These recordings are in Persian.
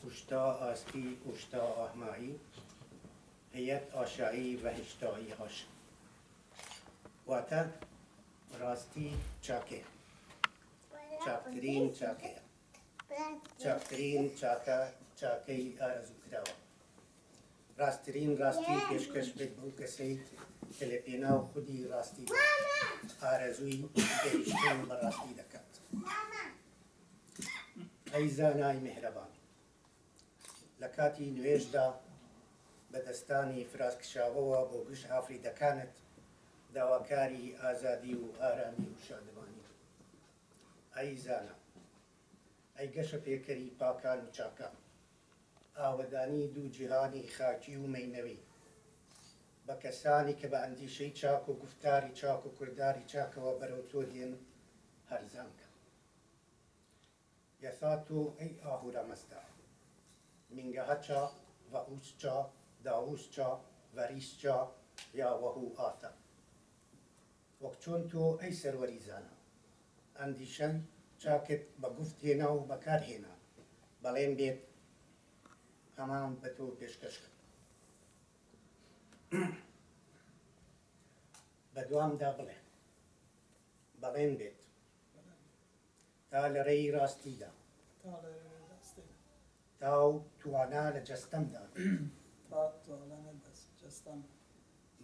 اوشتا آستی اوشتا آهمایی هیت آشایی و هشتایی آش واتن راستی چاکه چاکترین چاکه چاکترین چاکه آرزو کراوه راستترین راستی پیشکش بید بو کسی که لپینا و خودی راستی آرزوی گەیشتن بە راستی دەکات. ئەی زانای مهرەبان، لە کاتی نوێژدا بە دەستانی فراسکشاوەوە بۆ گشت ئافریدەکانت داواکاری ئازادی و ئارامی و شادمانی. ئەی زانا، ئەی گەشە پێکەری پاکان و چاکان، ئاوەدانی دوو جیهانی خاکی و مەینەوی، بە کەسانی کە بە ئەندیشەی چاک و گفتاری چاک و کورداری چاکەوە بەرەو تۆ دێن هەرزانکە. یەساتۆ ئەی ئاهورە مەستا، مینگەهەچا و ئوسچا داووسچا ڤەریسچا یا وەهوو ئاتە. وەک چۆن تۆ ئەی سەروەری زانا، ئەندیشەی چاکت بە گوفت هێنا و بەکارهێنا، بەڵێن بێت هەمان بە تۆ پێشکەش کرد. بەدوامدا بڵێ، بەڵێن بێت تا لە ڕێی ڕاستیدا، تا و توانا لە جەستەمدا،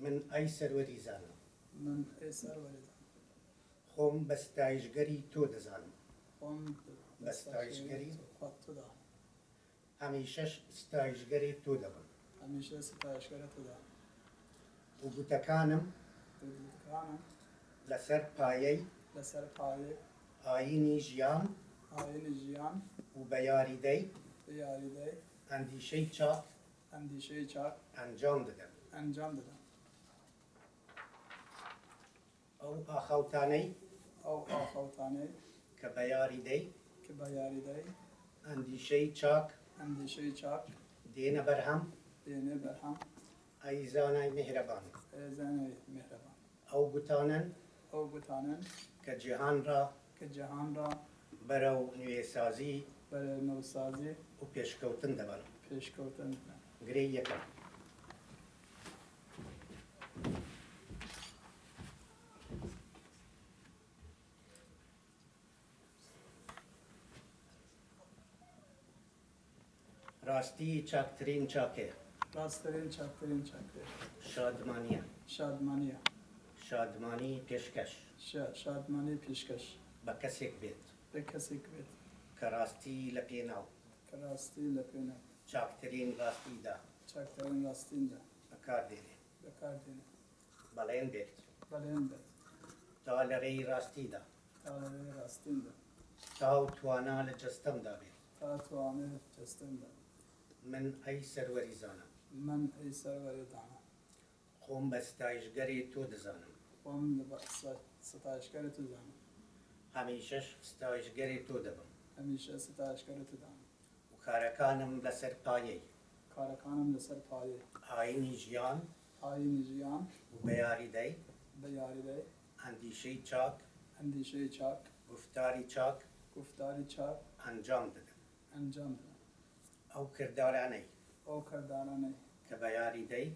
من ئەی سەروەری زانا، خۆم بە ستایشگەری تۆ دەزانم، بە ستایشگەری هەمیشەش ستایشگەری تۆ دەبم، و گوتەکانم لەسەر پایەی ئایینی ژیان و بە یاریدەی ئەندیشەی چاک ئەنجام دەدەم. ئەو ئاخەوتانەی کە بە یاریدەی ئەندیشەی چاک دێنە بەرهەم، ئەی زانای میهرەبان، ئەو گوتانن کە جیهان ڕا بەرەو نوێسازی و پێشکەوتن دەبەن. گرەی یەکەم، ڕاستی چاکترین چاکەیە. شادمانیە. شادمانی پێشکەش. بە کەسێک بێت کە ڕاستی لە پێناو چاکترین ڕاستیدا بەکاردێنێ. بەڵێن بێت تا لە ڕێی ڕاستیدا، تا و توانا لە جەستەمدا بێت. من ئەی سەروەری زانا، خۆم بە ستایشگەری تۆ دەزانم، هەمیشەش ستایشگەری تۆ دەبم، و کارەکانم لەسەر پایەی ئایینی ژیان و بە یاریدەی ئەندیشەی چاک گفتاری چاک ئەنجام دەدەم. ئەو کردارانەی کە بە یاریدەی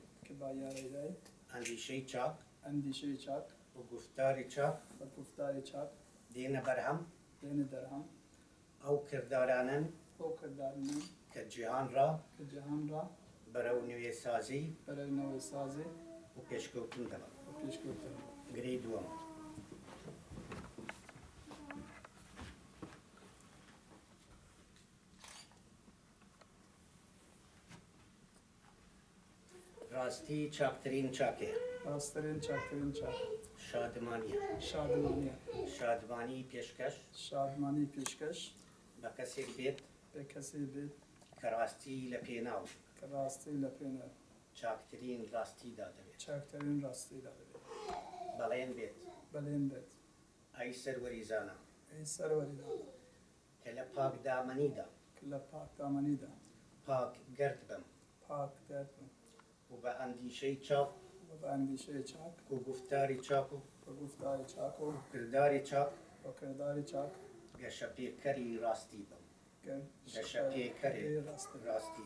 ئەندیشەی چاک و گفتاری چاک دێنە بەرهەم، ئەو کردارانن کە جیهان ڕا بەرەو نوێسازی و پێشکەوتن دەبەن. گرەی دووەم، ڕاستی چاکترین چاکەیە. شادمانی پێشکەش بە کەسێک بێت کە ڕاستی لە پێناو چاکترین ڕاستیدا دەبێت. بەڵێن بێت ئەی سەروەری زانا، کە لە پاکدامەنیدا پاک گەرد بم و بە ئەندیشەی چاک و گفتاری چاک و کرداری چاک گەشە پێکەری ڕاستی بم. دشکی کری راستی.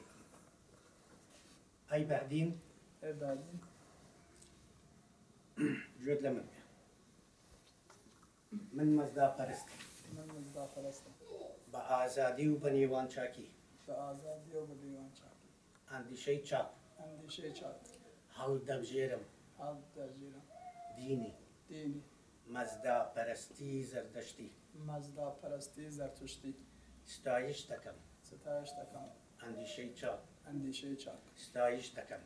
ای بهدین جود لمن من مزدا پرستی با آزادی و بنیوان چاکی اندیشه چاپ حال دبجیرم دینی مزدا پرستی زردشتی ستایش دکم اندیشه چاپ ستایش دکم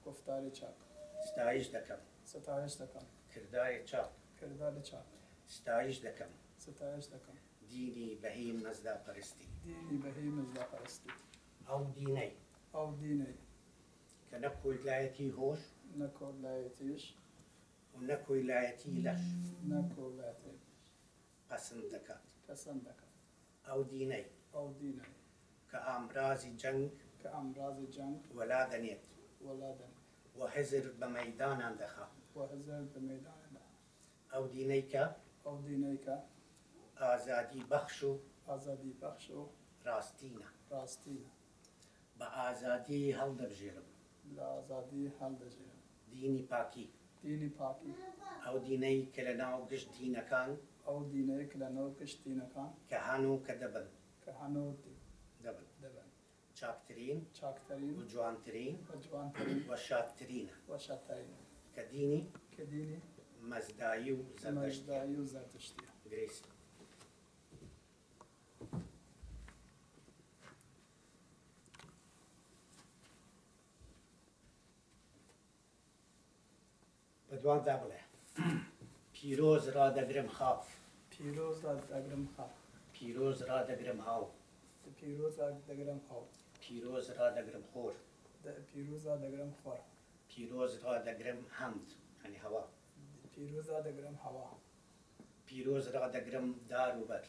گفتار چاپ ستایش دکم کردار چاپ ستایش دکم دینی بهیم مزدا پرستی او دینی که نکو ولایتی هوش و نکو ولایتی لش پسند دکات او دینی که امراض جنگ ولا دنیت و حزر بمیدان اندخا او دینی که آزادی بخشو راستینا با آزادی هل دبجیرم دینی پاکی او دینی که لناو گشت دینکان که هنو که دبن چاکترین و جوانترین و شادترین که دینی مزدایی و زردشتی گریسی بدوان دابله پیروز را دگرم خواب پیروز را دگرم هاو پیروز را دگرم خور پیروز را دگرم حمد یعنی هوا پیروز را دگرم دار و بر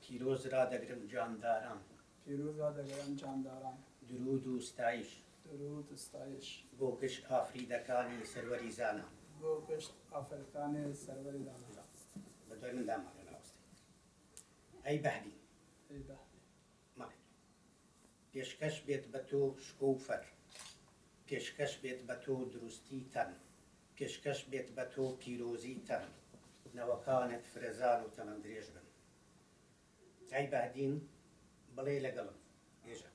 پیروز را دگرم جانداران درود و ستایش بۆ گشت ئافریدەکانی سەروەری زانە بەدوای من داماڵێ ناوەستی ئەی بەهدین ماڵێ پێشکەش بێت بە تۆ شکۆ و فەر پێشکەش بێت بە تۆ دروستی تەن پێشکەش بێت بە تۆ پیرۆزی تەن نەوەکانت فرەزان و تەمەن درێژ بن ئەی بەهدین بڵێ لەگەڵم ێژە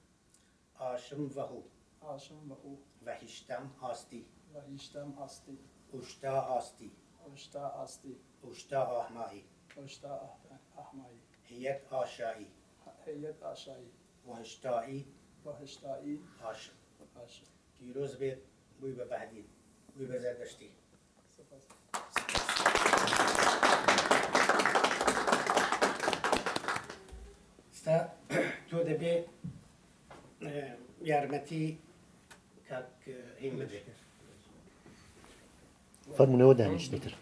ئاشم ڤەهوو و هیشتم آستی اوشتا آستی اوشتا آهمایی هیت آشایی و هشتایی آشم پیروز بید بوی به بهدین بوی به زردشتی ستا تو دەبێ یارمەتی کاک هیم بدێ فەرمونەوە دانیشتێتر